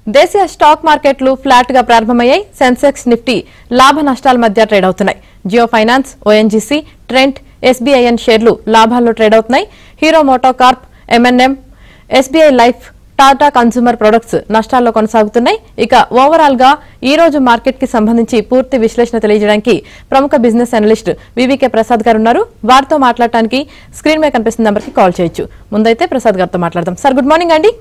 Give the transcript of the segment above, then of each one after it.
దేశీయ స్టాక్ మార్కెట్లు ఫ్లాట్ గా ప్రారంభమయ్యాయి. సెన్సెక్స్ నిఫ్టీ లాభ నష్టాల మధ్య ట్రేడ్ అవుతున్నాయి. జియో ఫైనాన్స్, ఓఎన్జీసీ, ట్రెంట్, ఎస్బీఐఎన్ షేర్లు లాభాల్లో ట్రేడ్ అవుతున్నాయి. హీరో మోటో కార్ప్, ఎంఎన్ఎం, ఎస్బీఐ లైఫ్, టాటా కన్స్యూమర్ ప్రొడక్ట్స్ నష్టాల్లో కొనసాగుతున్నాయి. ఇక ఓవరాల్ గా ఈ రోజు మార్కెట్ కి సంబంధించి పూర్తి విశ్లేషణ తెలియజేయడానికి ప్రముఖ బిజినెస్ అనలిస్ట్ వివికే ప్రసాద్ గారు ఉన్నారు. వారితో మాట్లాడటానికి స్క్రీన్ మీద కనిపిస్తున్న నంబర్ కి కాల్ చేయొచ్చు. ముందైతే ప్రసాద్ గారితో మాట్లాడదాం. సార్, గుడ్ మార్నింగ్ అండి.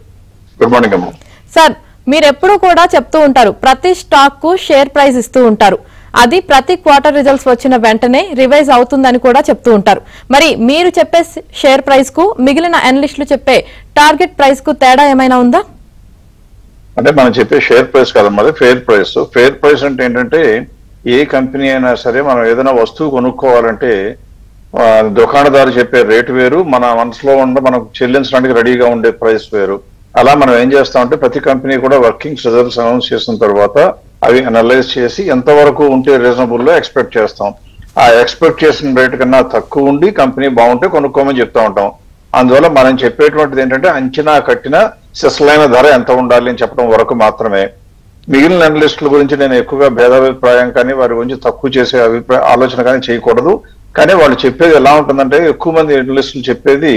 గుడ్ మార్నింగ్ అమ్మా. సార్, మీరు ఎప్పుడు కూడా చెప్తూ ఉంటారు ప్రతి స్టాక్ కు షేర్ ప్రైస్ ఇస్తూ ఉంటారు. అది ప్రతి క్వార్టర్ రిజల్ట్స్ వచ్చిన వెంటనే రివైజ్ అవుతుందని కూడా చెప్తూ ఉంటారు. మరి మీరు చెప్పే షేర్ ప్రైస్ కు మిగిలిన అనలిస్టులు చెప్పే టార్గెట్ ప్రైస్ కు తేడా ఏమైనా ఉందా? అంటే మనం చెప్పే షేర్ ప్రైస్ కాదమ్మా, ఫేర్ ప్రైస్. ఫేర్ ప్రైస్ అంటే ఏంటంటే ఏ కంపెనీ అయినా సరే మనం ఏదైనా వస్తువు కొనుక్కోవాలంటే దుకాణదారు చెప్పే రేటు వేరు, మన మనసులో మనం చెల్లించడానికి రెడీగా ఉండే ప్రైస్ వేరు. అలా మనం ఏం చేస్తామంటే ప్రతి కంపెనీ కూడా వర్కింగ్ రిజల్ట్స్ అనౌన్స్ చేసిన తర్వాత అవి అనలైజ్ చేసి ఎంతవరకు ఉంటే రీజనబుల్ లో ఎక్స్పెక్ట్ చేస్తాం. ఆ ఎక్స్పెక్ట్ చేసిన రేట్ కన్నా తక్కువ ఉండి కంపెనీ బాగుంటే కొనుక్కోమని చెప్తా ఉంటాం. అందువల్ల మనం చెప్పేటువంటిది ఏంటంటే అంచనా కట్టిన సిసలైన ధర ఎంత ఉండాలి అని చెప్పడం వరకు మాత్రమే. మిగిలిన అనలిస్టుల గురించి నేను ఎక్కువగా భేదాభిప్రాయం కానీ వారి గురించి తక్కువ చేసే ఆలోచన కానీ చేయకూడదు. కానీ వాళ్ళు చెప్పేది ఎలా ఉంటుందంటే ఎక్కువ మంది అనలిస్టులు చెప్పేది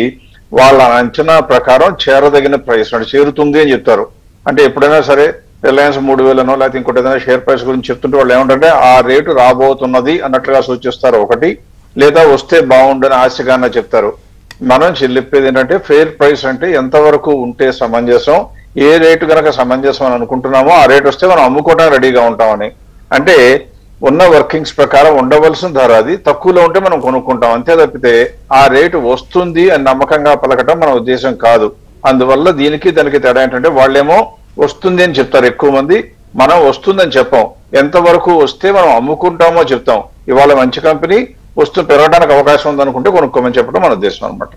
వాళ్ళ అంచనా ప్రకారం చేరదగిన ప్రైస్ అంటే చేరుతుంది అని చెప్తారు. అంటే ఎప్పుడైనా సరే రిలయన్స్ 3,000నో లేకపోతే ఇంకోటి ఏదైనా షేర్ ప్రైస్ గురించి చెప్తుంటే వాళ్ళు ఏమంటే ఆ రేటు రాబోతున్నది అన్నట్లుగా సూచిస్తారు ఒకటి, లేదా వస్తే బాగుండని ఆశగానే చెప్తారు. మనం చెప్పేది ఏంటంటే ఫెయిర్ ప్రైస్ అంటే ఎంతవరకు ఉంటే సమంజసం, ఏ రేటు కనుక సమంజసం అని అనుకుంటున్నామో ఆ రేటు వస్తే మనం అమ్ముకోవడానికి రెడీగా ఉంటామని. అంటే ఉన్న వర్కింగ్స్ ప్రకారం ఉండవలసిన ధర అది, తక్కువలో ఉంటే మనం కొనుక్కుంటాం అంతే తప్పితే ఆ రేటు వస్తుంది అని నమ్మకంగా పలకటం మన ఉద్దేశం కాదు. అందువల్ల దీనికి దానికి తేడా ఏంటంటే వాళ్ళేమో వస్తుంది అని చెప్తారు ఎక్కువ మంది, మనం వస్తుందని చెప్పాం. ఎంతవరకు వస్తే మనం అమ్ముకుంటామో చెప్తాం. ఇవాళ మంచి కంపెనీ పెరగడానికి అవకాశం ఉందనుకుంటే కొనుక్కోమని చెప్పడం మన ఉద్దేశం అనమాట.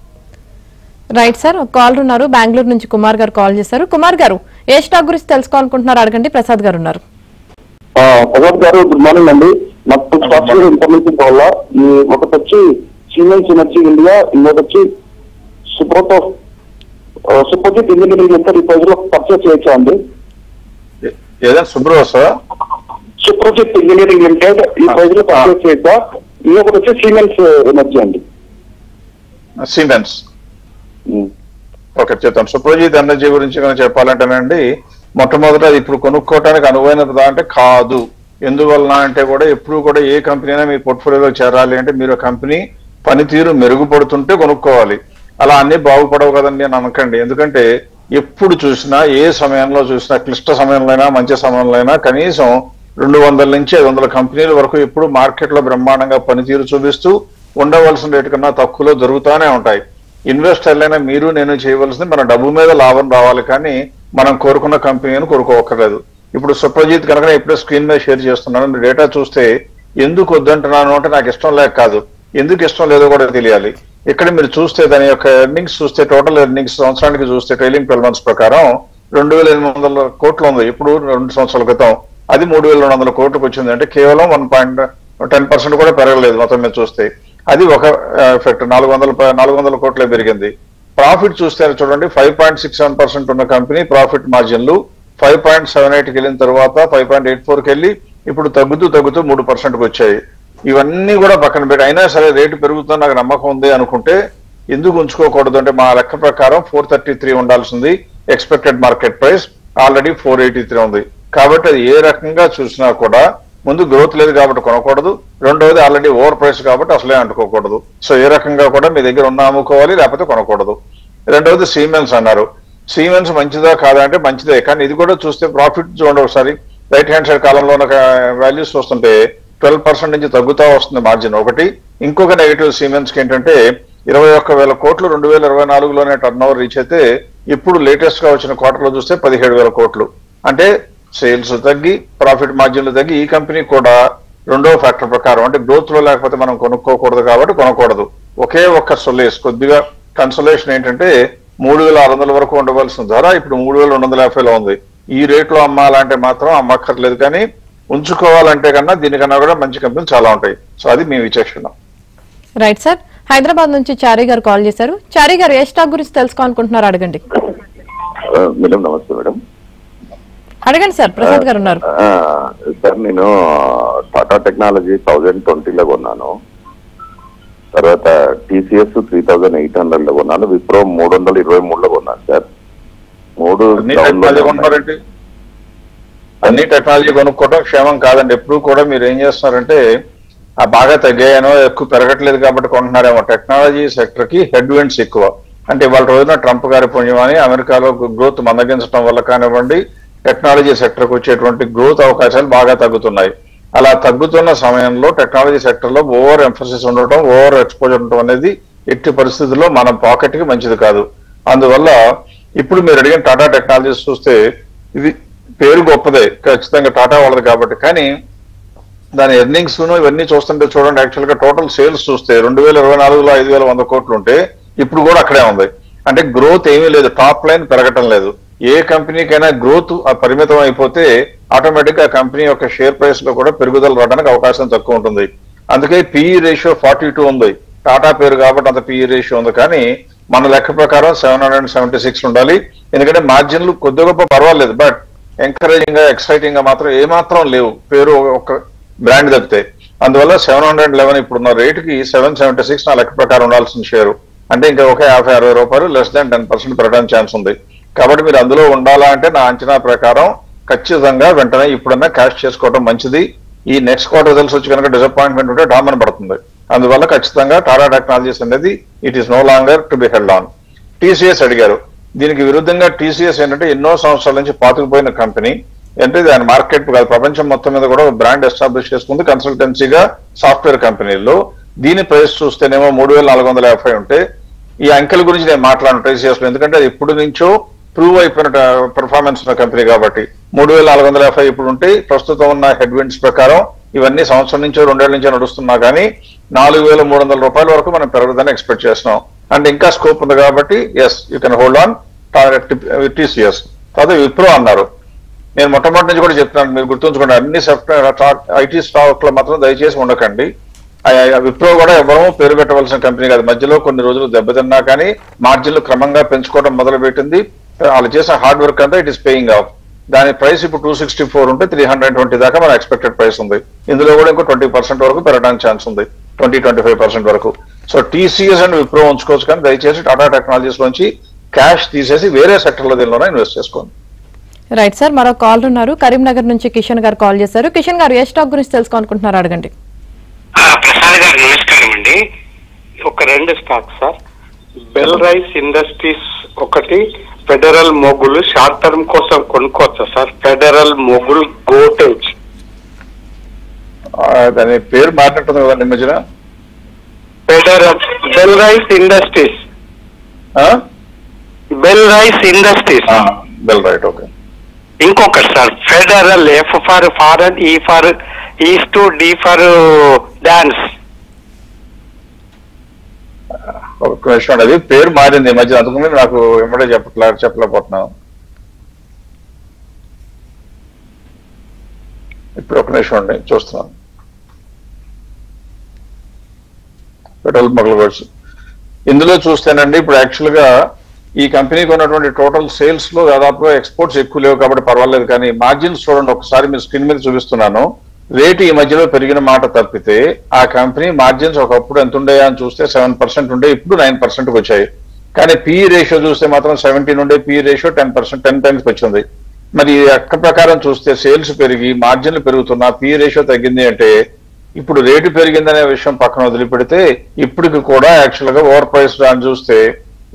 రైట్ సార్, ఒక కాల్ ఉన్నారు. బెంగళూరు నుంచి కుమార్ గారు కాల్ చేశారు. కుమార్ గారు, ఏ స్టాక్ గురించి తెలుసుకోవాలనుకుంటున్నారు అడగండి. ప్రసాద్ గారు ఉన్నారు. ప్రసాద్ గారు, గుడ్ మార్నింగ్ అండి. నాకు స్టాక్స్ ఇన్ఫర్మేషన్ కావాలా. ఒకటి వచ్చి సిమెన్స్ ఎనర్జీ ఇండియా, ఇంకోటి వచ్చి సుప్రజిత్ ఇంజనీరింగ్ లిమిటెడ్. ఈ ప్రైజ్ లో పర్చేస్ చేయొచ్చా అండి? ఏదైనా సుప్రజిత్ ఇంజనీరింగ్ లిమిటెడ్ ఈ ప్రైజ్ లో పర్చేస్ చేయొచ్చా? ఇంకొకటి వచ్చి సిమెన్స్ ఎనర్జీ అండి. సిమెన్స్ ఓకే చెప్తాను. సుప్రజిత్ ఎనర్జీ గురించి కనుక చెప్పాలంటేనండి, మొట్టమొదట ఇప్పుడు కొనుక్కోవడానికి అనువైనదా అంటే కాదు. ఎందువలన అంటే కూడా ఎప్పుడు కూడా ఏ కంపెనీ అయినా మీ పోర్ట్ఫోలియోలో చేరాలి అంటే మీరు కంపెనీ పనితీరు మెరుగుపడుతుంటే కొనుక్కోవాలి. అలా అన్ని బాగుపడవు కదండి అని అనకండి. ఎందుకంటే ఎప్పుడు చూసినా ఏ సమయంలో చూసినా క్లిష్ట సమయంలో అయినా మంచి సమయంలో అయినా కనీసం 200 నుంచి 500 కంపెనీల వరకు ఎప్పుడు మార్కెట్ లో బ్రహ్మాండంగా పనితీరు చూపిస్తూ ఉండవలసిన రేటు కన్నా తక్కువలో దొరుకుతూనే ఉంటాయి. ఇన్వెస్టర్లైనా మీరు నేను చేయవలసింది మన డబ్బు మీద లాభం రావాలి, కానీ మనం కోరుకున్న కంపెనీని కోరుకోవక్కర్లేదు. ఇప్పుడు సుప్రజిత్ కనుక ఇప్పుడే స్క్రీన్ మీద షేర్ చేస్తున్నాను. డేటా చూస్తే ఎందుకు వద్దంటున్నాను అంటే నాకు ఇష్టం లేక కాదు, ఎందుకు ఇష్టం లేదో కూడా తెలియాలి. ఇక్కడ మీరు చూస్తే దాని యొక్క ఎర్నింగ్స్ చూస్తే టోటల్ ఎర్నింగ్స్ సంవత్సరానికి చూస్తే ట్రైలింగ్ 12 months ప్రకారం 2,800 కోట్లు ఉంది. ఇప్పుడు 2 సంవత్సరాల క్రితం అది 3,200 కోట్లకు వచ్చింది. అంటే కేవలం 1.10% కూడా పెరగలేదు మొత్తం మీద చూస్తే. అది ఒక ఎఫెక్ట్. 400 కోట్లే పెరిగింది. ప్రాఫిట్ చూస్తే చూడండి, 5.67% ఉన్న కంపెనీ ప్రాఫిట్ మార్జిన్లు 5.78కి వెళ్ళిన తర్వాత 5.84కి వెళ్ళి ఇప్పుడు తగ్గుతూ 3%కి వచ్చాయి. ఇవన్నీ కూడా పక్కన పెట్టి అయినా సరే రేటు పెరుగుతుందని నాకు నమ్మకం ఉంది అనుకుంటే ఎందుకు ఉంచుకోకూడదు అంటే మా లెక్క ప్రకారం 433 ఉండాల్సింది ఎక్స్పెక్టెడ్ మార్కెట్ ప్రైస్, ఆల్రెడీ 483 ఉంది. కాబట్టి అది ఏ రకంగా చూసినా కూడా ముందు గ్రోత్ లేదు కాబట్టి కొనకూడదు, రెండవది ఆల్రెడీ ఓవర్ ప్రైస్ కాబట్టి అసలే అంటుకోకూడదు. సో ఏ రకంగా కూడా మీ దగ్గర ఉన్న అమ్ముకోవాలి, లేకపోతే కొనకూడదు. రెండవది సిమెన్స్ అన్నారు. సిమెన్స్ మంచిదా కాదా అంటే మంచిదే, కానీ ఇది కూడా చూస్తే ప్రాఫిట్ చూడండి ఒకసారి. రైట్ హ్యాండ్ సైడ్ కాలంలో ఉన్న వాల్యూస్ చూస్తుంటే 12% నుంచి తగ్గుతా వస్తుంది మార్జిన్ ఒకటి. ఇంకొక నెగిటివ్ సిమెన్స్ కి ఏంటంటే 21,000 కోట్లు 2024లోనే టర్న్ ఓవర్ రీచ్ అయితే ఇప్పుడు లేటెస్ట్ గా వచ్చిన క్వార్టర్ లో చూస్తే 17,000 కోట్లు. అంటే సేల్స్ తగ్గి ప్రాఫిట్ మార్జిన్లు తగ్గి ఈ కంపెనీ కూడా రెండో ఫ్యాక్టర్ ప్రకారం అంటే గ్రోత్ లో లేకపోతే మనం కొనుక్కోకూడదు కాబట్టి కొనకూడదు. ఒకే ఒక్క సొలేస్ కొద్దిగా కన్సోలేషన్ ఏంటంటే 3,600 వరకు ఉండవలసిన ధర ఇప్పుడు 3,250లో ఉంది. ఈ రేట్లో అమ్మాలంటే మాత్రం అమ్మక్కర్లేదు, కానీ ఉంచుకోవాలంటే కన్నా దీనికన్నా కూడా మంచి కంపెనీలు చాలా ఉంటాయి. సో అది మేము విచక్షణ. రైట్ సార్, హైదరాబాద్ నుంచి చారీ గారు కాల్ చేశారు. చారీ గారు, ఏ స్టాక్ గురించి తెలుసుకోవాలనుకుంటున్నారు అడగండి. మేడం నమస్తే మేడం. అడగండి సార్, ప్రసాద్ గారు ఉన్నారు. సార్ నేను టాటా టెక్నాలజీ 1020లో కొన్నాను, తర్వాత టీసీఎస్ 3800 లో కొన్నాను, విప్రో 323లో కొన్నాను సార్. అన్ని టెక్నాలజీ కొనుక్కోవడం క్షేమం కాదండి. ఎప్పుడు కూడా మీరు ఏం చేస్తున్నారంటే ఆ బాగా తగ్గాయనో ఎక్కువ పెరగట్లేదు కాబట్టి కొంటున్నారేమో. టెక్నాలజీ సెక్టర్ కి హెడ్ విండ్స్ ఎక్కువ. అంటే ఇవాళ రోజున ట్రంప్ గారి పుణ్యమని అమెరికాలో గ్రోత్ మందగించడం వల్ల కానివ్వండి, టెక్నాలజీ సెక్టర్ కు వచ్చేటువంటి గ్రోత్ అవకాశాలు బాగా తగ్గుతున్నాయి. అలా తగ్గుతున్న సమయంలో టెక్నాలజీ సెక్టర్ లో ఓవర్ ఎంఫసిస్ ఉండటం, ఓవర్ ఎక్స్పోజర్ ఉండటం అనేది ఎట్టి పరిస్థితుల్లో మన పాకెట్ కి మంచిది కాదు. అందువల్ల ఇప్పుడు మీరు అడిగిన టాటా టెక్నాలజీస్ చూస్తే ఇది పేరు గొప్పదే, ఖచ్చితంగా టాటా వాళ్ళది కాబట్టి. కానీ దాని ఎర్నింగ్స్ ఇవన్నీ చూస్తుంటే చూడండి, యాక్చువల్ గా టోటల్ సేల్స్ చూస్తే 2024లో 5100 కోట్లు ఉంటే ఇప్పుడు కూడా అక్కడే ఉంది. అంటే గ్రోత్ ఏమీ లేదు, టాప్ లైన్ పెరగటం లేదు. ఏ కంపెనీకైనా గ్రోత్ పరిమితం అయిపోతే ఆటోమేటిక్ ఆ కంపెనీ యొక్క షేర్ ప్రైస్ లో కూడా పెరుగుదల రావడానికి అవకాశం తక్కువ ఉంటుంది. అందుకే పిఈ రేషియో 42 ఉంది. టాటా పేరు కాబట్టి అంత పిఈ రేషియో ఉంది. కానీ మన లెక్క ప్రకారం 776 ఉండాలి. ఎందుకంటే మార్జిన్లు కొద్ది గొప్ప పర్వాలేదు, బట్ ఎంకరేజింగ్ గా ఎక్సైటింగ్ గా మాత్రం ఏమాత్రం లేవు, పేరు ఒక బ్రాండ్ తప్పితే. అందువల్ల 711 ఇప్పుడున్న రేటుకి 776 నా లెక్క ప్రకారం ఉండాల్సిన షేరు. అంటే ఇంకా ఒక 50-60 రూపాయలు లెస్ దాన్ 10% పెరగడానికి ఛాన్స్ ఉంది. కాబట్టి మీరు అందులో ఉండాలా అంటే నా అంచనా ప్రకారం ఖచ్చితంగా వెంటనే ఇప్పుడన్నా క్యాష్ చేసుకోవడం మంచిది. ఈ నెక్స్ట్ క్వార్టర్ రిజల్ట్స్ వచ్చి కనుక డిసప్పాయింట్మెంట్ ఉంటే డామన్ పడుతుంది. అందువల్ల ఖచ్చితంగా టాటా టెక్నాలజీస్ అనేది it is no longer to be held on. TCS అడిగారు. దీనికి విరుద్ధంగా టీసీఎస్ ఏంటంటే ఎన్నో సంవత్సరాల నుంచి పాతుకుపోయిన కంపెనీ. అంటే దాని మార్కెట్ కాదు, ప్రపంచం మొత్తం మీద కూడా బ్రాండ్ ఎస్టాబ్లిష్ చేసుకుంది కన్సల్టెన్సీగా సాఫ్ట్వేర్ కంపెనీల్లో. దీని ప్రైస్ చూస్తేనేమో 3450 ఉంటే ఈ అంకెల గురించి నేను మాట్లాడను టీసీఎస్ లో, ఎందుకంటే అది ఎప్పుడు నుంచో ప్రూవ్ అయిపోయిన పెర్ఫార్మెన్స్ ఉన్న కంపెనీ కాబట్టి. 3450 ఇప్పుడు ఉంటే ప్రస్తుతం ఉన్న హెడ్ విండ్స్ ప్రకారం ఇవన్నీ సంవత్సరం నుంచో 2 ఏళ్ల నుంచో నడుస్తున్నా కానీ 4300 రూపాయల వరకు మనం పెరగదని ఎక్స్పెక్ట్ చేస్తున్నాం. అంటే ఇంకా స్కోప్ ఉంది కాబట్టి yes you can hold on TCS. తర్వాత విప్రో అన్నారు. నేను మొట్టమొదటి నుంచి కూడా చెప్తున్నాను, మీరు గుర్తుంచుకోండి, అన్ని ఐటీ స్టాక్ లో మాత్రం దయచేసి ఉండకండి. విప్రో కూడా ఎవరూ పేరు పెట్టవలసిన కంపెనీ కాదు. మధ్యలో కొన్ని రోజులు దెబ్బతిన్నా కానీ మార్జిన్లు క్రమంగా పెంచుకోవడం మొదలు పెట్టింది. వాళ్ళు చేసిన హార్డ్ వర్క్ అంతా ఇట్ ఈస్ పేయింగ్ ఆఫ్. దాని ప్రైస్ ఇప్పుడు 264 ఉంటే 320 దాకా మన ఎక్స్పెక్టెడ్ ప్రైస్ ఉంది. ఇందులో కూడా ఇంకో 20% వరకు పెరగడానికి ఛాన్స్ ఉంది, 20-25% వరకు. సో టీసీఎస్ అండ్ విప్రో ఉంచుకోవచ్చు, కానీ దయచేసి టాటా టెక్నాలజీస్ నుంచి క్యాష్ తీసేసి వేరే సెక్టర్లో దీనిలోనే ఇన్వెస్ట్ చేసుకోండి. రైట్ సార్, మరో కాల్ ఉన్నారు. కరీంనగర్ నుంచి కిషన్ గారు కాల్ చేశారు. కిషన్ గారు ఏ స్టాక్ గురించి తెలుసుకోవాలనుకుంటున్నారు, అడగండి. ప్రసాద్ గారు నమస్కారం అండి. ఒక 2 stock sir, bell Rice industries ఒకటి, ఫెడరల్ మొగుల్ షార్ట్ టర్మ్ కోసం కొనుక్కోవచ్చా సార్? ఫెడరల్ మొగుల్ గోటేజ్. దాని పేరు మాట్లాడుతుంది కదండి మధ్యన. Federal Bell Rice Industries, Bell Rice Industries. Bell right, okay. ఇంకొకటి sir, Federal, F for foreign, E for east, D for dance. ఒక విషయం, అది పేరు మారింది ఈ మధ్య, అందుకని నాకు ఎమ్మడే చెప్పలేకపోతున్నాను. ఇప్పుడు ఒక నిమిషం అండి, చూస్తున్నాను. పెట్రోల్ స్మగ్లర్స్ ఇందులో చూస్తేనండి, ఇప్పుడు యాక్చువల్ గా ఈ కంపెనీకి ఉన్నటువంటి టోటల్ సేల్స్ లో దాదాపుగా ఎక్స్పోర్ట్స్ ఎక్కువ లేవు కాబట్టి పర్వాలేదు. కానీ మార్జిన్స్ చూడండి, ఒకసారి మీరు స్క్రీన్ మీద చూపిస్తున్నాను. రేటు ఈ మధ్యలో పెరిగిన మాట తప్పితే ఆ కంపెనీ మార్జిన్స్ ఒకప్పుడు ఎంత ఉండేయా అని చూస్తే 7% ఉండే, ఇప్పుడు 9%కి వచ్చాయి. కానీ పిఈ రేషియో చూస్తే మాత్రం 17 ఉండే, పిఈ రేషియో 10 టైమ్స్ వచ్చింది. మరి అక్క ప్రకారం చూస్తే సేల్స్ పెరిగి మార్జిన్లు పెరుగుతున్నా పిఈ రేషియో తగ్గింది అంటే ఇప్పుడు రేటు పెరిగిందనే విషయం పక్కన వదిలిపెడితే ఇప్పటికి కూడా యాక్చువల్ గా ఓవర్ ప్రైస్ అని చూస్తే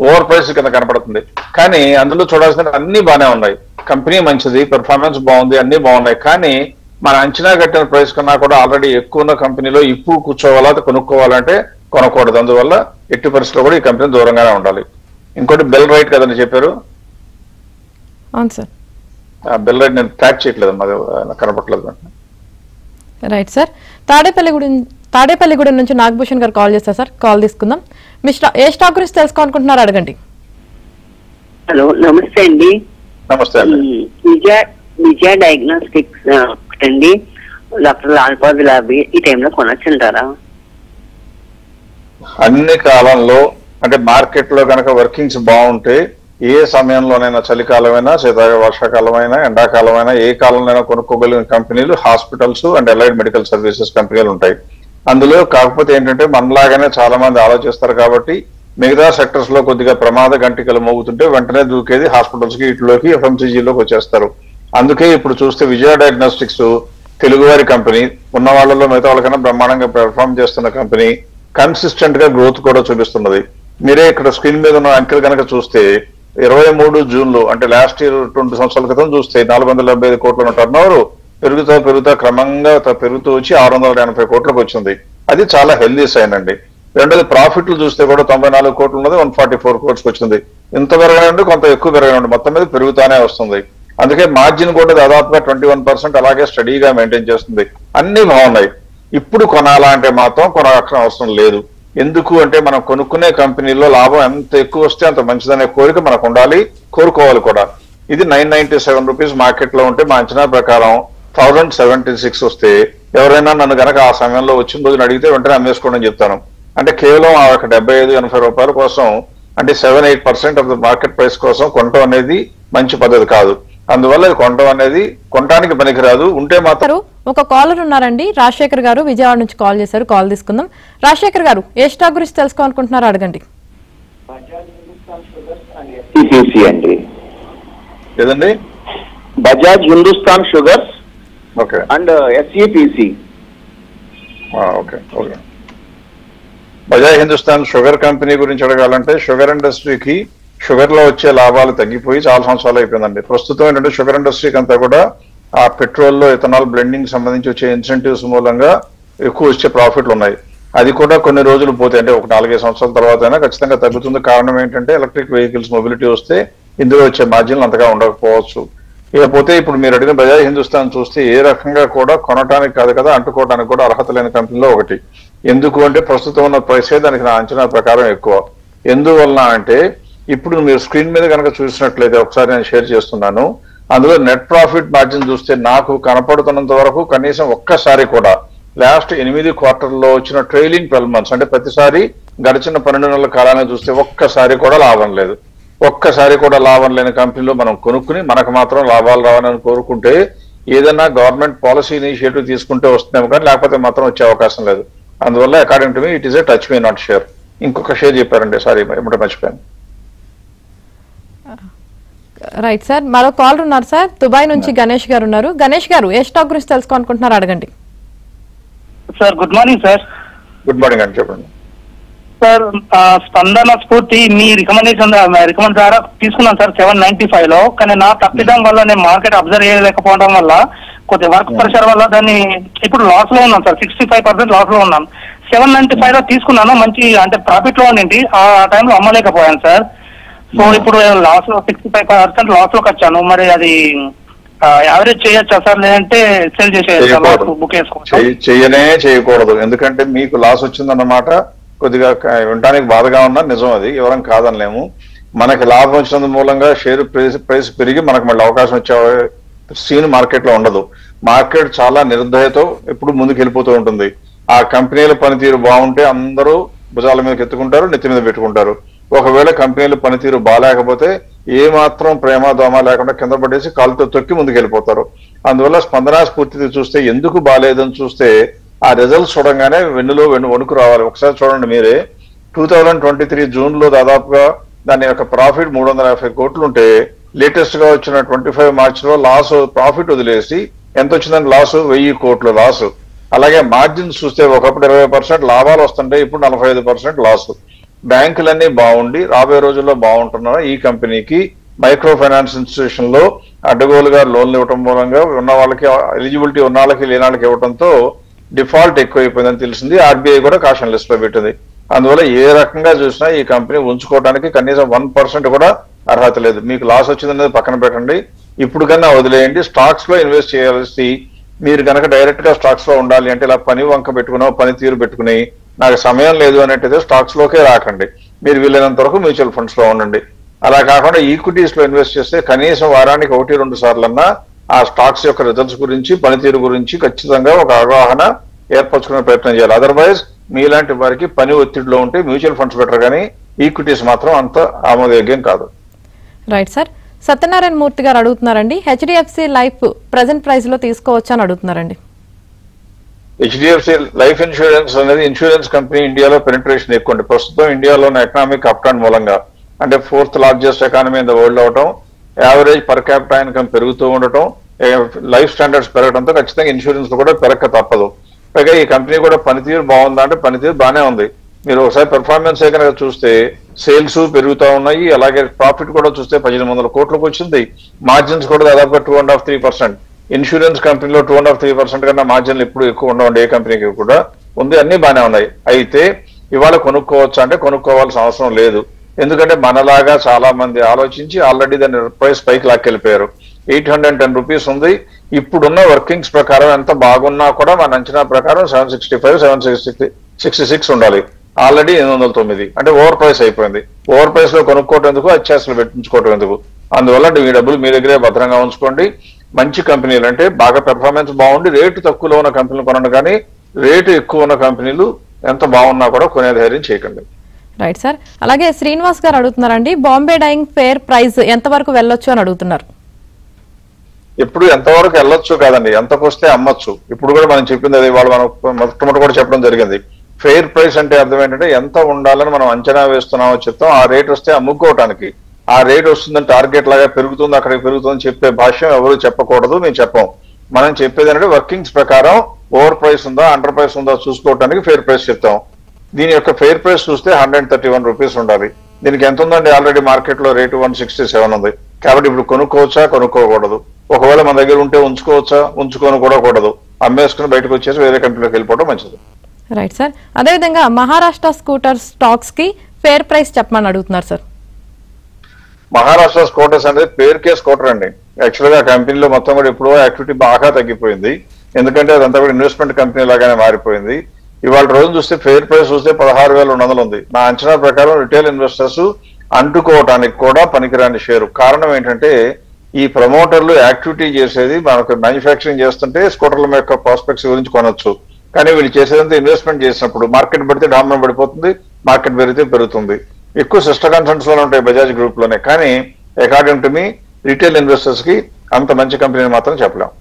ఓవర్ ప్రైస్ కింద కనపడుతుంది. కానీ అందులో చూడాల్సిన అన్ని బాగానే ఉన్నాయి. కంపెనీ మంచిది, పెర్ఫార్మెన్స్ బాగుంది, అన్ని బాగున్నాయి. కానీ మన అంచనా కట్టిన ప్రైస్ కన్నా కూడా ఆల్రెడీ ఎక్కువ ఉన్న కంపెనీలో ఇప్పుడు కూర్చోవాలా, కొనుక్కోవాలంటే కొనకూడదు. అందువల్ల ఎట్టి పరిస్థితుల్లో కూడా ఈ కంపెనీ దూరంగానే ఉండాలి. ఇంకోటి బెల్ రైట్ కదండి చెప్పారు. అవును సార్. బెల్ రైట్ నేను ట్రాక్ చేయట్లేదు, మాది కనపట్లేదు. రైట్ సార్, తాడేపల్లిగూడెం నుంచి నాగభూషణ్ గారు కాల్ చేస్తారు సార్, కాల్ తీసుకుందాం. మీ ఏ స్టాక్ గురించి తెలుసుకోవాలనుకుంటున్నారు, అడగండి. హలో, నమస్తే అండి. నమస్తే అండి. విజయ డయాగ్నోస్టిక్స్ అండి, డాక్టర్ లాల్పాద్ ల్యాబ్, ఈ టైంలో కొనొచ్చంటారా? అన్ని కాలంలో అంటే మార్కెట్ లో కనుక వర్కింగ్స్ బాగుంటే ఏ సమయంలోనైనా చలికాలమైనా వర్షాకాలమైనా ఎండాకాలమైనా ఏ కాలంలోనైనా కొనుక్కోగలిగిన కంపెనీలు hospitals and allied medical services కంపెనీలు ఉంటాయి. అందులో కాకపోతే ఏంటంటే మనలాగానే చాలా మంది ఆలోచిస్తారు కాబట్టి మిగతా సెక్టర్స్ లో కొద్దిగా ప్రమాద గంటికలు మోగుతుంటే వెంటనే దూకేది హాస్పిటల్స్ కి ఇట్లోకి ఎఫ్ఎంసీజీలోకి వచ్చేస్తారు. అందుకే ఇప్పుడు చూస్తే విజయ డయాగ్నోస్టిక్స్ తెలుగువారి కంపెనీ ఉన్న వాళ్ళలో మిగతా వాళ్ళకన్నా బ్రహ్మాండంగా పెర్ఫార్మ్ చేస్తున్న కంపెనీ, కన్సిస్టెంట్ గా గ్రోత్ కూడా చూపిస్తున్నది. మీరే ఇక్కడ స్క్రీన్ మీద ఉన్న అంకెలు కనుక చూస్తే 23 జూన్లో అంటే లాస్ట్ ఇయర్ 2 సంవత్సరాల క్రితం చూస్తే 475 కోట్ల టర్నోవర్ పెరుగుతా క్రమంగా పెరుగుతూ వచ్చి 680 కోట్లకు వచ్చింది. అది చాలా హెల్దీ సైన్ అండి. రెండోది ప్రాఫిట్లు చూస్తే కూడా 94 కోట్లు ఉన్నది 144 కోట్స్కి వచ్చింది. ఇంత పెరగనండి, కొంత ఎక్కువ పెరగనండి, మొత్తం మీద పెరుగుతానే వస్తుంది. అందుకే మార్జిన్ కూడా దాదాపుగా 21% అలాగే స్టడీగా మెయింటైన్ చేస్తుంది. అన్ని బాగున్నాయి. ఇప్పుడు కొనాలా అంటే మాత్రం కొనవలసిన అవసరం లేదు. ఎందుకు అంటే మనం కొనుక్కునే కంపెనీలో లాభం ఎంత ఎక్కువ వస్తే అంత మంచిదనే కోరిక మనకు ఉండాలి, కోరుకోవాలి కూడా. ఇది 997 రూపీస్ మార్కెట్ లో ఉంటే మా అంచనా ప్రకారం 1076 వస్తే ఎవరైనా నన్ను గనక ఆ సమయంలో వచ్చిన రోజున అడిగితే వెంటనే అమ్మేసుకోండి అని చెప్తాను. అంటే కేవలం ఆ 75-80 రూపాయల కోసం అంటే 7-8% ఆఫ్ ద మార్కెట్ ప్రైస్ కోసం కొనటం అనేది మంచి పద్ధతి కాదు. అందువల్ల ఇది కొనటం అనేది కొనటానికి పనికిరాదు. ఉంటే మాత్రం ఒక కాలర్ ఉన్నారండి, రాజశేఖర్ గారు విజయవాడ నుంచి కాల్ చేశారు. కాల్ తీసుకుందాం. రాజశేఖర్ గారు ఏ స్టాక్ గురించి తెలుసుకోవాలనుకుంటున్నారో అడగండి. అండి ఏదండి? Bajaj Hindusthan Sugars okay and SEPC. Okay okay. Bajaj Hindusthan sugar company గురించి అడగాలంటే షుగర్ ఇండస్ట్రీకి షుగర్ లో వచ్చే లాభాలు తగ్గిపోయి చాలా సంవత్సరాలు అయిపోయిందండి. ప్రస్తుతం ఏంటంటే షుగర్ ఇండస్ట్రీకి అంతా కూడా ఆ పెట్రోల్లో ఇథనాల్ బ్లెండింగ్ సంబంధించి వచ్చే ఇన్సెంటివ్స్ మూలంగా ఎక్కువ వచ్చే ప్రాఫిట్లు ఉన్నాయి. అది కూడా కొన్ని రోజులు పోతే అంటే ఒక 4-5 సంవత్సరాల తర్వాత అయినా ఖచ్చితంగా తగ్గుతుంది. కారణం ఏంటంటే ఎలక్ట్రిక్ వెహికల్స్ మొబిలిటీ వస్తే ఇందులో వచ్చే మార్జిన్లు అంతగా ఉండకపోవచ్చు. ఇకపోతే ఇప్పుడు మీరు అడిగిన బజాజ్ హిందుస్థాన్ చూస్తే ఏ రకంగా కూడా కొనడానికి కాదు కదా, అంటుకోవడానికి కూడా అర్హత లేని కంపెనీలో ఒకటి. ఎందుకు అంటే ప్రస్తుతం ఉన్న ప్రైసే దానికి నా అంచనా ప్రకారం ఎక్కువ. ఎందువలన అంటే ఇప్పుడు మీరు స్క్రీన్ మీద కనుక చూసినట్లయితే ఒకసారి నేను షేర్ చేస్తున్నాను. అందులో నెట్ ప్రాఫిట్ మార్జిన్ చూస్తే నాకు కనపడుతున్నంత వరకు కనీసం ఒక్కసారి కూడా లాస్ట్ 8 క్వార్టర్లో వచ్చిన ట్రైలింగ్ 12 months అంటే ప్రతిసారి గడిచిన 12 నెలల కాలాన్ని చూస్తే ఒక్కసారి కూడా లాభం లేదు. ఒక్కసారి కూడా లాభం లేని కంపెనీలో మనం కొనుక్కుని మనకు మాత్రం లాభాలు రావాలని కోరుకుంటే ఏదైనా గవర్నమెంట్ పాలసీ ఇనిషియేటివ్ తీసుకుంటే వస్తున్నాము, కానీ లేకపోతే మాత్రం వచ్చే అవకాశం లేదు. అందువల్ల according to me it is a touch me not share. ఇంకొక షేర్ చెప్పారండి, సారీ ఏమిటో మర్చిపోయాను. రైట్ సార్, మరో కాలర్ ఉన్నారు సార్, దుబాయ్ నుంచి గణేష్ గారు ఉన్నారు. గణేష్ గారు ఏ స్టాక్ గురించి తెలుసుకోవాలనుకుంటున్నారు అడగండి. Sir good morning sir. Good morning అండి, చెప్పండి సార్. స్పందన స్ఫూర్తి మీ రికమెండ్ ద్వారా తీసుకున్నాను సార్ 795 లో. కానీ నా తప్పిదం వల్ల నేను మార్కెట్ అబ్జర్వ్ చేయలేకపోవడం వల్ల కొద్దిగా వర్క్ ప్రెషర్ వల్ల దాన్ని ఇప్పుడు లాస్ లో ఉన్నాను సార్. 65% లాస్ లో ఉన్నాను. 795 లో తీసుకున్నాను, మంచి అంటే ప్రాఫిట్ లో ఉండింది. ఆ టైంలో అమ్మలేకపోయాను సార్. సో ఇప్పుడు లాస్ లో 65% లాస్ లోకి వచ్చాను. మరి అది యావరేజ్ చేయొచ్చా సార్, లేదంటే సెల్ చేసేయచ్చు, బుక్ చేయకూడదు. ఎందుకంటే మీకు లాస్ వచ్చిందన్నమాట కొద్దిగా వినడానికి బాధగా ఉన్నా నిజం, అది ఎవరం కాదనలేము. మనకి లాభం వచ్చినందు మూలంగా షేర్ ప్రైస్ పెరిగి మనకు మళ్ళీ అవకాశం వచ్చే సీన్ మార్కెట్ లో ఉండదు. మార్కెట్ చాలా నిర్దయతో ఎప్పుడు ముందుకు వెళ్ళిపోతూ ఉంటుంది. ఆ కంపెనీల పనితీరు బాగుంటే అందరూ భుజాల మీదకి ఎత్తుకుంటారు, నెత్తి మీద పెట్టుకుంటారు. ఒకవేళ కంపెనీల పనితీరు బాగాలేకపోతే ఏ మాత్రం ప్రేమ దోమ లేకుండా కింద పడేసి కాలుతో తొక్కి ముందుకు వెళ్ళిపోతారు. అందువల్ల స్పందన స్ఫూర్తి చూస్తే ఎందుకు బాగాలేదని చూస్తే ఆ రిజల్ట్స్ చూడంగానే వెన్నులో వణుకు రావాలి. ఒకసారి చూడండి మీరే. 2023 జూన్ లో దాదాపుగా దాని యొక్క ప్రాఫిట్ 350 కోట్లు ఉంటే లేటెస్ట్ గా వచ్చిన 25 మార్చ్ లో లాస్ ప్రాఫిట్ వదిలేసి ఎంత వచ్చిందని లాస్ 1000 కోట్లు లాస్. అలాగే మార్జిన్స్ చూస్తే ఒకప్పుడు 20% లాభాలు వస్తుంటే ఇప్పుడు 45% లాస్. బ్యాంకులన్నీ బాగుండి రాబోయే రోజుల్లో బాగుంటున్న ఈ కంపెనీకి మైక్రో ఫైనాన్స్ ఇన్స్టిట్యూషన్ లో అడ్డగోలుగా లోన్లు ఇవ్వడం మూలంగా ఉన్న వాళ్ళకి ఎలిజిబిలిటీ ఉన్న వాళ్ళకి లేని వాళ్ళకి ఇవ్వడంతో డిఫాల్ట్ ఎక్కువైపోయిందని తెలిసింది. ఆర్బీఐ కూడా కాషన్ లిస్ట్ లో పెట్టింది. అందువల్ల ఏ రకంగా చూసినా ఈ కంపెనీ ఉంచుకోవడానికి కనీసం 1% కూడా అర్హత లేదు. మీకు లాస్ వచ్చిందనేది పక్కన పెట్టండి, ఇప్పుడు కన్నా వదిలేయండి. స్టాక్స్ లో ఇన్వెస్ట్ చేయాల్సి మీరు కనుక డైరెక్ట్ గా స్టాక్స్ లో ఉండాలి అంటే ఇలా పని వంక పెట్టుకున్నావు, పని తీరు పెట్టుకుని నాకు సమయం లేదు అనేట్టయితే స్టాక్స్ లోకే రాకండి. మీరు వీలైనంత వరకు మ్యూచువల్ ఫండ్స్ లో ఉండండి. అలా కాకుండా ఈక్విటీస్ లో ఇన్వెస్ట్ చేస్తే కనీసం వారానికి 1-2 సార్లన్నా ఆ స్టాక్స్ యొక్క రిజల్ట్స్ గురించి పనితీరు గురించి ఖచ్చితంగా ఒక అవగాహన ఏర్పరచుకునే ప్రయత్నం చేయాలి. అదర్వైజ్ మీలాంటి వారికి పని ఒత్తిడిలో ఉంటే మ్యూచువల్ ఫండ్స్ బెటర్, కానీ ఈక్విటీస్ మాత్రం అంత ఆమోదయోగ్యం కాదు. Right sir. సత్యనారాయణ మూర్తి గారు అడుగుతున్నారండి, హెచ్డిఎఫ్సి లైఫ్ ప్రెజెంట్ ప్రైస్ లో తీసుకోవచ్చా అని అడుగుతున్నారండి. హెచ్డిఎఫ్సి లైఫ్ ఇన్సూరెన్స్ అనేది ఇన్సూరెన్స్ కంపెనీ ఇండియాలో పెనిట్రేషన్ ఎక్కువ ఉంది. ప్రస్తుతం ఇండియాలోని ఎకనామిక్ అప్టర్న్ మూలంగా, అంటే 4th largest economy in the world అవటం, యావరేజ్ పర్ క్యాపిటల్ ఇన్కమ్ పెరుగుతూ ఉండటం, లైఫ్ స్టాండర్డ్స్ పెరగడంతో ఖచ్చితంగా ఇన్సూరెన్స్ కూడా పెరగక తప్పదు. పైగా ఈ కంపెనీ కూడా పనితీరు బాగుందా అంటే పనితీరు బాగానే ఉంది. మీరు ఒకసారి పెర్ఫార్మెన్స్ కనుక చూస్తే సేల్స్ పెరుగుతూ ఉన్నాయి, అలాగే ప్రాఫిట్ కూడా చూస్తే 1800 కోట్లకు వచ్చింది. మార్జిన్స్ కూడా దాదాపుగా 2.5-3%. ఇన్సూరెన్స్ కంపెనీలో 2.5-3% కన్నా మార్జిన్లు ఎప్పుడు ఎక్కువ ఉండవండి, ఏ కంపెనీకి కూడా ఉంది. అన్ని బాగానే ఉన్నాయి. అయితే ఇవాళ కొనుక్కోవచ్చా అంటే కొనుక్కోవాల్సిన అవసరం లేదు. ఎందుకంటే మనలాగా చాలా మంది ఆలోచించి ఆల్రెడీ దాని ప్రైస్ పైకి లాక్కెళ్ళిపోయారు. 810 రూపీస్ ఉంది. ఇప్పుడున్న వర్కింగ్స్ ప్రకారం ఎంత బాగున్నా కూడా మన అంచనా ప్రకారం 765-766 ఉండాలి. ఆల్రెడీ 809, అంటే ఓవర్ ప్రైస్ అయిపోయింది. ఓవర్ ప్రైస్ లో కొనుక్కోవటం ఎందుకు, అత్యాశలు పెట్టించుకోవటం ఎందుకు? అందువల్ల మీ డబ్బులు మీ దగ్గరే భద్రంగా ఉంచుకోండి. మంచి కంపెనీలు అంటే బాగా పెర్ఫార్మెన్స్ బాగుండి రేటు తక్కువలో ఉన్న కంపెనీలు కొనండి, కానీ రేటు ఎక్కువ ఉన్న కంపెనీలు ఎంత బాగున్నా కూడా కొనే ధైర్యం చేయకండి. Right sir. అలాగే శ్రీనివాస్ గారు అడుగుతున్నారండి, బాంబే డైయింగ్ ఫేర్ ప్రైస్ ఎంతవరకు వెళ్ళొచ్చు అని అడుగుతున్నారు. ఎప్పుడు ఎంతవరకు వెళ్ళొచ్చు కాదండి, ఎంతకు వస్తే అమ్మొచ్చు. ఇప్పుడు కూడా మనం చెప్పింది అది, వాళ్ళు మనం మొట్టమొదటి కూడా చెప్పడం జరిగింది. ఫెయిర్ ప్రైస్ అంటే అర్థం ఏంటంటే ఎంత ఉండాలని మనం అంచనా వేస్తున్నామో చెప్తాం. ఆ రేట్ వస్తే అమ్ముకోవటానికి, ఆ రేట్ వస్తుందని టార్గెట్ లాగా పెరుగుతుంది అక్కడికి పెరుగుతుందని చెప్పే భాష్యం ఎవరు చెప్పకూడదు, మేము చెప్పాం. మనం చెప్పేది ఏంటంటే వర్కింగ్స్ ప్రకారం ఓవర్ ప్రైస్ ఉందా అండర్ ప్రైస్ ఉందా చూసుకోవడానికి ఫెయిర్ ప్రైస్ చెప్తాం. దీని యొక్క ఫెయిర్ ప్రైస్ చూస్తే 131 రూపీస్ ఉండాలి. దీనికి ఎంత ఉందండి, ఆల్రెడీ మార్కెట్ లో రేటు 167 ఉంది. కాబట్టి ఇప్పుడు కొనుక్కోవచ్చా, కొనుక్కోకూడదు. ఒకవేళ మన దగ్గర ఉంటే ఉంచుకోవచ్చా, ఉంచుకొని కూడా కూడదు. అమ్మేసుకుని బయటకు వచ్చేసి వేరే కంపెనీలోకి వెళ్ళిపోవడం మంచిది. Right sir. అదేవిధంగా మహారాష్ట్ర స్కూటర్ స్టాక్స్ కి ఫేర్ ప్రైస్ చెప్పమని అడుగుతున్నారు సార్. మహారాష్ట్ర స్కూటర్స్ అనేది పేరుకే స్కూటర్ అండి. యాక్చువల్ గా కంపెనీలో మొత్తం కూడా ఎప్పుడో యాక్టివిటీ బాగా తగ్గిపోయింది. ఎందుకంటే అదంతా కూడా ఇన్వెస్ట్మెంట్ కంపెనీ లాగానే మారిపోయింది. ఇవాళ రోజు చూస్తే ఫెయిర్ ప్రైస్ చూస్తే 16,200 ఉంది. నా అంచనా ప్రకారం రిటైల్ ఇన్వెస్టర్స్ అంటుకోవటానికి కూడా పనికిరాని షేరు. కారణం ఏంటంటే ఈ ప్రమోటర్లు యాక్టివిటీ చేసేది మనకు మ్యానుఫ్యాక్చరింగ్ చేస్తుంటే స్కూటర్ల యొక్క ప్రాస్పెక్ట్స్ గురించి కొనొచ్చు. కానీ వీళ్ళు చేసేదంతా ఇన్వెస్ట్మెంట్ చేసినప్పుడు మార్కెట్ పడితే డామినేట్ పడిపోతుంది, మార్కెట్ పెరిగితే పెరుగుతుంది. ఎక్కువ సిస్టర్ కన్సర్న్స్ లోనే ఉంటాయి బజాజ్ గ్రూప్ లోనే. కానీ according to me retail investors కి అంత మంచి కంపెనీని మాత్రం చెప్పలేం.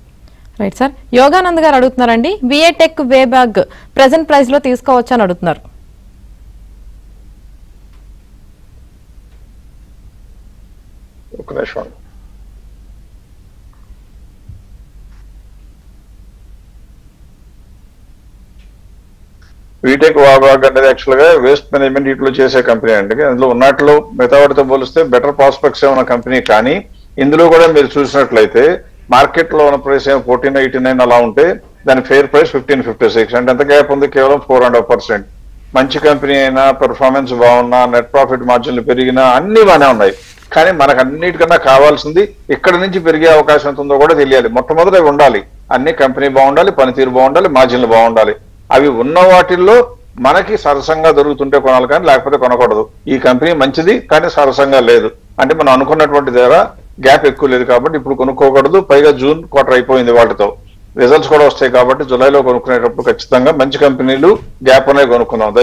Right sir. యోగానంద్ గారు అడుగుతున్నారండి, విఏటెక్ వే బ్యాగ్ ప్రెసెంట్ ప్రైస్ లో తీసుకోవచ్చా అని అడుగుతున్నారు. ఒక నిమిషం. వీటెక్ వాబాగ్ అనేది యాక్చువల్ గా వేస్ట్ మేనేజ్మెంట్ వీటిలో చేసే కంపెనీ అండి. అందులో ఉన్నట్లు మిగతా వాటితో పోలిస్తే బెటర్ ప్రాస్పెక్ట్స్ ఉన్న కంపెనీ. కానీ ఇందులో కూడా మీరు చూసినట్లయితే మార్కెట్ లో ఉన్న ప్రైస్ 1489 అలా ఉంటే దాని ఫెయిర్ ప్రైస్ 1556. అంటే ఎంత గ్యాప్ ఉంది, కేవలం 4.5%. మంచి కంపెనీ అయినా, పెర్ఫార్మెన్స్ బాగున్నా, నెట్ ప్రాఫిట్ మార్జిన్లు పెరిగినా అన్ని బాగానే ఉన్నాయి. కానీ మనకు అన్నిటికన్నా కావాల్సింది ఇక్కడ నుంచి పెరిగే అవకాశం ఎంత ఉందో కూడా తెలియాలి. మొట్టమొదటి అవి ఉండాలి, అన్ని కంపెనీ బాగుండాలి, పనితీరు బాగుండాలి, మార్జిన్లు బాగుండాలి. అవి ఉన్న వాటిల్లో మనకి సరసంగా దొరుకుతుంటే కొనాలి, కానీ లేకపోతే కొనకూడదు. ఈ కంపెనీ మంచిది కానీ సరసంగా లేదు అంటే మనం అనుకున్నటువంటి దగ్గర గ్యాప్ ఎక్కువ లేదు కాబట్టి ఇప్పుడు కొనుక్కోకూడదు. పైగా జూన్ క్వార్టర్ అయిపోయింది, వాటితో రిజల్ట్స్ కూడా వస్తాయి కాబట్టి జులైలో కొనుక్కునేటప్పుడు ఖచ్చితంగా మంచి కంపెనీలు గ్యాప్ అనేవి కొనుక్కుందాం.